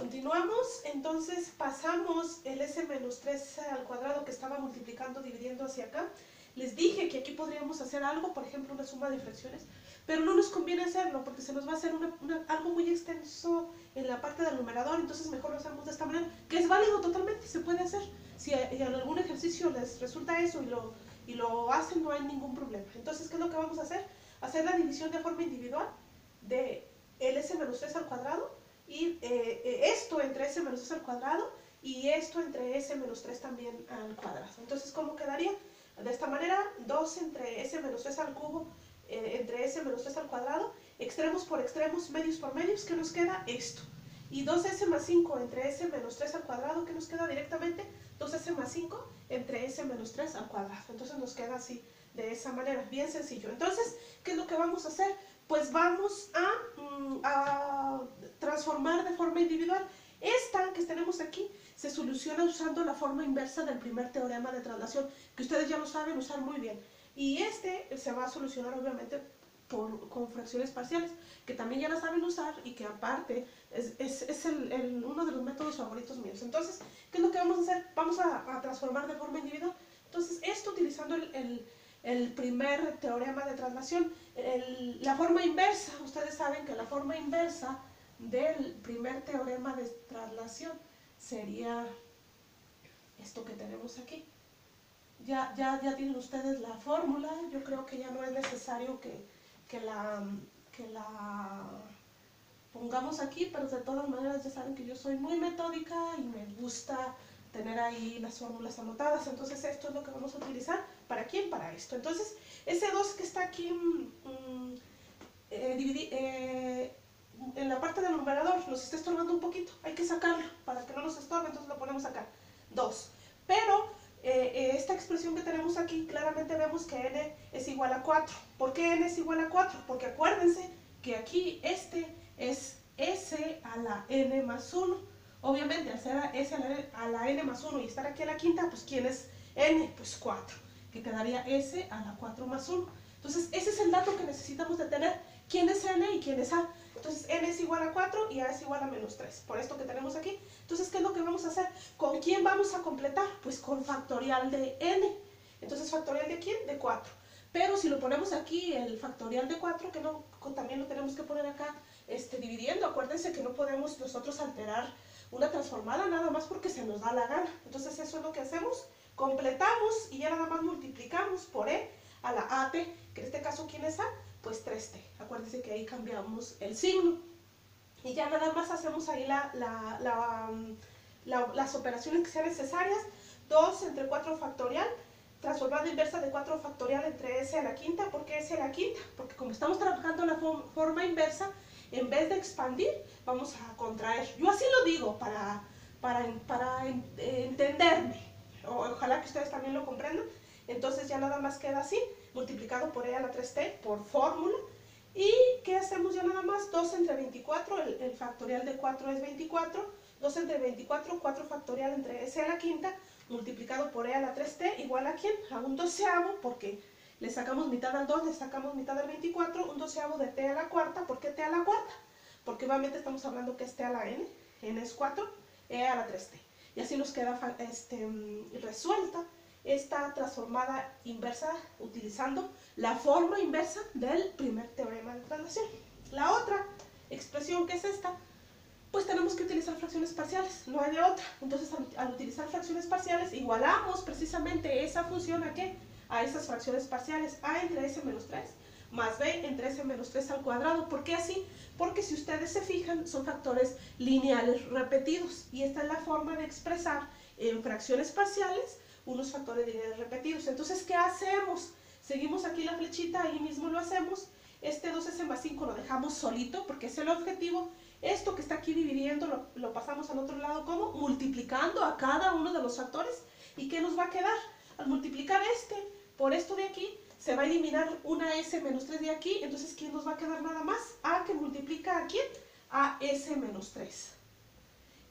Continuamos, entonces pasamos el s menos 3 al cuadrado que estaba multiplicando, dividiendo hacia acá. Les dije que aquí podríamos hacer algo, por ejemplo una suma de fracciones, pero no nos conviene hacerlo porque se nos va a hacer algo muy extenso en la parte del numerador, entonces mejor lo hacemos de esta manera, que es válido totalmente, se puede hacer. Si en algún ejercicio les resulta eso y lo hacen, no hay ningún problema. Entonces, ¿qué es lo que vamos a hacer? Hacer la división de forma individual de el s menos 3 al cuadrado, y esto entre s menos 3 al cuadrado y esto entre s menos 3 también al cuadrado. Entonces, ¿cómo quedaría? De esta manera, 2 entre s menos 3 al cubo entre s menos 3 al cuadrado, extremos por extremos, medios por medios, ¿qué nos queda? Esto. Y 2s más 5 entre s menos 3 al cuadrado, ¿qué nos queda directamente? 2s más 5 entre s menos 3 al cuadrado. Entonces nos queda así, de esa manera, bien sencillo. Entonces, ¿qué es lo que vamos a hacer? Pues vamos a transformar de forma individual. Esta que tenemos aquí se soluciona usando la forma inversa del primer teorema de traslación, que ustedes ya lo saben usar muy bien. Y este se va a solucionar obviamente con fracciones parciales, que también ya la saben usar y que aparte es uno de los métodos favoritos míos. Entonces, ¿qué es lo que vamos a hacer? Vamos a transformar de forma individual. Entonces, esto utilizando el primer teorema de traslación. La forma inversa, ustedes saben que la forma inversa del primer teorema de traslación sería esto que tenemos aquí. Ya tienen ustedes la fórmula, yo creo que ya no es necesario que la pongamos aquí, pero de todas maneras ya saben que yo soy muy metódica y me gusta tener ahí las fórmulas anotadas. Entonces esto es lo que vamos a utilizar. ¿Para quién? Para esto. Entonces ese 2 que está aquí en la parte del numerador nos está estorbando un poquito, hay que sacarlo para que no nos estorbe, entonces lo ponemos acá, 2. Pero esta expresión que tenemos aquí, claramente vemos que n es igual a 4. ¿Por qué n es igual a 4? Porque acuérdense que aquí este es s a la n más 1. Obviamente, al ser s a la n más 1 y estar aquí a la quinta, pues ¿quién es n? Pues 4, que quedaría s a la 4 más 1. Entonces, ese es el dato que necesitamos de tener. ¿Quién es n y quién es a? Entonces, n es igual a 4 y a es igual a menos 3, por esto que tenemos aquí. Entonces, ¿qué es lo que vamos a hacer? ¿Con quién vamos a completar? Pues con factorial de n. Entonces, ¿factorial de quién? De 4. Pero si lo ponemos aquí, el factorial de 4, que no, también lo tenemos que poner acá dividiendo. Acuérdense que no podemos nosotros alterar una transformada nada más porque se nos da la gana. Entonces, eso es lo que hacemos. Completamos y ya nada más multiplicamos por e a la at, que en este caso, ¿quién es a? Pues 3t. Acuérdense que ahí cambiamos el signo. Y ya nada más hacemos ahí las operaciones que sean necesarias. 2 entre 4 factorial, transformada inversa de 4 factorial entre s a la quinta. ¿Por qué s a la quinta? Porque como estamos trabajando la forma inversa, en vez de expandir, vamos a contraer. Yo así lo digo para entenderme. Ojalá que ustedes también lo comprendan. Entonces ya nada más queda así, multiplicado por e a la 3t por fórmula. ¿Y qué hacemos ya nada más? 2 entre 24, el factorial de 4 es 24. 2 entre 24, 4 factorial entre s a la quinta, multiplicado por e a la 3t, igual a ¿quién? A un doceavo, porque le sacamos mitad al 2, le sacamos mitad al 24, un doceavo de t a la cuarta. ¿Por qué t a la cuarta? Porque obviamente estamos hablando que es t a la n, n es 4, e a la 3t. Y así nos queda resuelta esta transformada inversa utilizando la forma inversa del primer teorema de traslación. La otra expresión, que es esta, pues tenemos que utilizar fracciones parciales, no hay de otra. Entonces, al utilizar fracciones parciales, igualamos precisamente esa función ¿a qué? A esas fracciones parciales, a entre s menos 3 más b entre s menos 3 al cuadrado. ¿Por qué así? Porque si ustedes se fijan, son factores lineales repetidos, y esta es la forma de expresar en fracciones parciales unos factores lineales repetidos. Entonces, ¿qué hacemos? Seguimos aquí la flechita, ahí mismo lo hacemos. 2s más 5 lo dejamos solito porque es el objetivo. Esto que está aquí dividiendo lo pasamos al otro lado, ¿cómo? Multiplicando a cada uno de los factores. ¿Y qué nos va a quedar? Al multiplicar por esto de aquí, se va a eliminar una s menos 3 de aquí. Entonces, ¿quién nos va a quedar nada más? A, que multiplica ¿a quién? A s menos 3.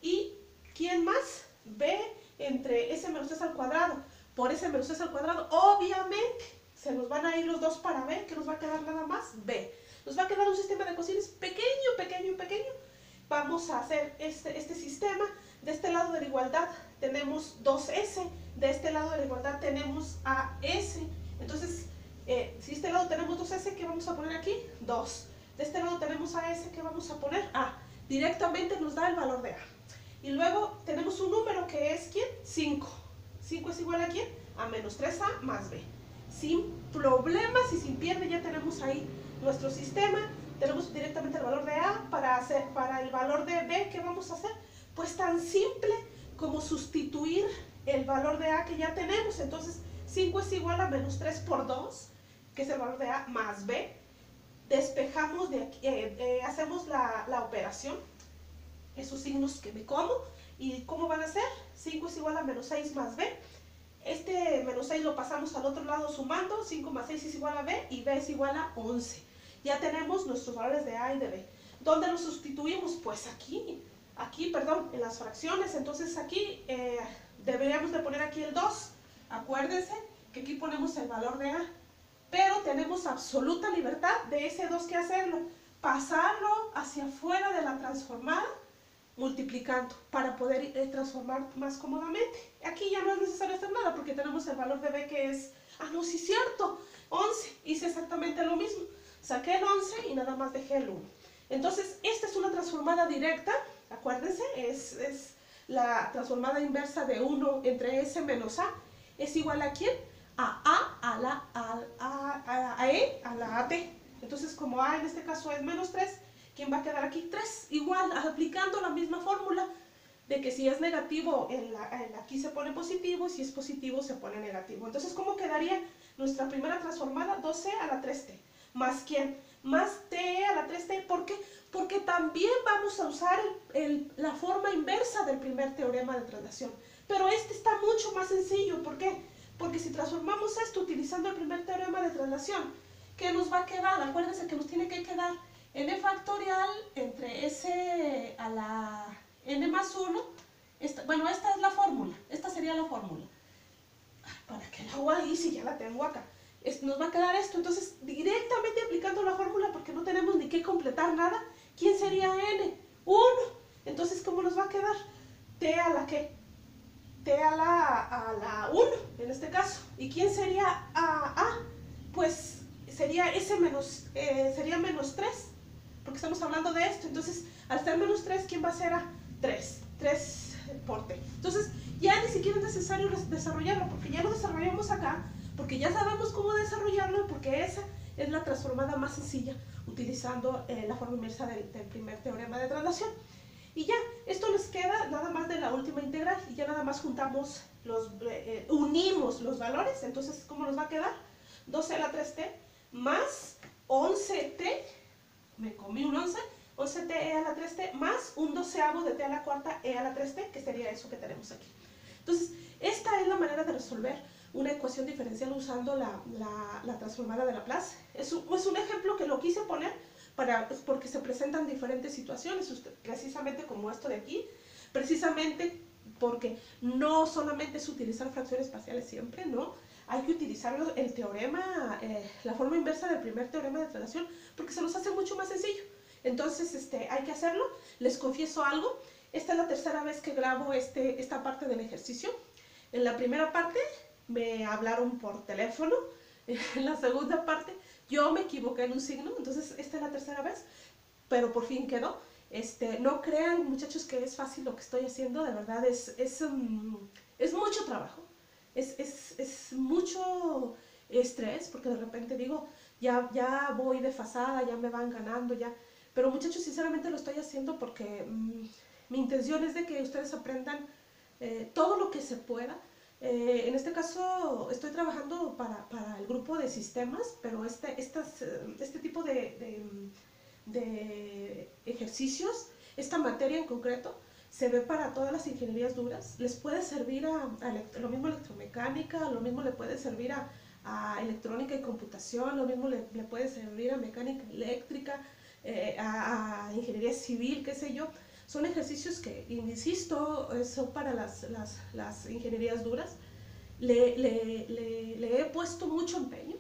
¿Y quién más? B entre s menos 3 al cuadrado por s menos 3 al cuadrado. Obviamente, se nos van a ir los dos para b, que nos va a quedar nada más b. Nos va a quedar un sistema de ecuaciones pequeño, pequeño, pequeño. Vamos vamos a hacer este sistema. De este lado de la igualdad tenemos 2S, de este lado de la igualdad tenemos AS. Entonces, si de este lado tenemos 2S, ¿qué vamos a poner aquí? 2. De este lado tenemos AS, ¿qué vamos a poner? A. Directamente nos da el valor de A. Y luego tenemos un número que es, ¿quién? 5. 5 es igual a ¿quién? A menos 3A más B. Sin problemas y sin pierde ya tenemos ahí nuestro sistema. Tenemos directamente el valor de A. Para el valor de B, ¿qué vamos a hacer? Pues tan simple como sustituir el valor de A que ya tenemos. Entonces 5 es igual a menos 3 por 2, que es el valor de A, más B. Despejamos de aquí, hacemos la operación, esos signos que me como. ¿Y cómo van a ser? 5 es igual a menos 6 más B. Este menos 6 lo pasamos al otro lado sumando. 5 más 6 es igual a B y B es igual a 11. Ya tenemos nuestros valores de A y de B. ¿Dónde los sustituimos? Pues aquí, en las fracciones. Entonces aquí deberíamos de poner aquí el 2. Acuérdense que aquí ponemos el valor de A. Pero tenemos absoluta libertad de ese 2 que hacerlo. Pasarlo hacia afuera de la transformada, multiplicando, para poder transformar más cómodamente. Aquí ya no es necesario hacer nada porque tenemos el valor de B que es, no, sí es cierto, 11. Hice exactamente lo mismo. Saqué el 11 y nada más dejé el 1. Entonces, esta es una transformada directa, acuérdense, es la transformada inversa de 1 entre S menos A. ¿Es igual a quién? A A a E a la AT. Entonces, como A en este caso es menos 3, ¿quién va a quedar aquí? 3. Igual, aplicando la misma fórmula de que si es negativo, aquí se pone positivo, y si es positivo se pone negativo. Entonces, ¿cómo quedaría nuestra primera transformada? 2C a la 3T. ¿Más quién? Más T a la 3T. ¿Por qué? Porque también vamos a usar la forma inversa del primer teorema de traslación. Pero este está mucho más sencillo. ¿Por qué? Porque si transformamos esto utilizando el primer teorema de traslación, ¿qué nos va a quedar? Acuérdense que nos tiene que quedar n factorial entre s a la n más 1. Bueno, esta es la fórmula. Esta sería la fórmula. ¿Para qué la hago ahí si ya la tengo acá? Nos va a quedar esto. Entonces, directamente aplicando la fórmula, porque no tenemos ni que completar nada, ¿quién sería n? 1. Entonces, ¿cómo nos va a quedar? T a la ¿qué? T a la 1, en este caso. ¿Y quién sería A? Pues sería sería menos 3, porque estamos hablando de esto. Entonces, al ser menos 3, ¿quién va a ser A? 3. 3 por T. Entonces, ya ni siquiera es necesario desarrollarlo, porque ya lo desarrollamos acá, porque ya sabemos cómo desarrollarlo, porque esa es la transformada más sencilla, utilizando la forma inversa del primer teorema de traslación. Y ya, esto les queda nada más de la última integral, y ya nada más juntamos, unimos los valores. Entonces, ¿cómo nos va a quedar? 12 a la 3t más 11t, me comí un 11, 11t e a la 3t más un doceavo de t a la cuarta e a la 3t, que sería eso que tenemos aquí. Entonces, esta es la manera de resolver una ecuación diferencial usando la transformada de Laplace. Es un ejemplo que lo quise poner porque se presentan diferentes situaciones, precisamente como esto de aquí, precisamente porque no solamente es utilizar fracciones parciales siempre, ¿no? Hay que utilizar el teorema, la forma inversa del primer teorema de traslación, porque se nos hace mucho más sencillo. Entonces, hay que hacerlo. Les confieso algo, esta es la tercera vez que grabo esta parte del ejercicio. En la primera parte me hablaron por teléfono, en la segunda parte yo me equivoqué en un signo, entonces esta es la tercera vez, pero por fin quedó. No crean, muchachos, que es fácil lo que estoy haciendo, de verdad es mucho trabajo, es mucho estrés, porque de repente digo, ya voy desfasada, ya me van ganando, ya. Pero muchachos, sinceramente lo estoy haciendo porque mi intención es de que ustedes aprendan todo lo que se pueda. En este caso estoy trabajando para el grupo de sistemas, pero este tipo de ejercicios, esta materia en concreto, se ve para todas las ingenierías duras. Les puede servir a lo mismo electromecánica, lo mismo le puede servir a electrónica y computación, lo mismo le puede servir a mecánica eléctrica, a ingeniería civil, qué sé yo. Son ejercicios que, insisto, son para las ingenierías duras. Le he puesto mucho empeño.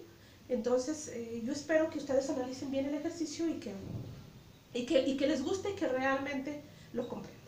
Entonces, yo espero que ustedes analicen bien el ejercicio y que les guste y que realmente lo comprendo.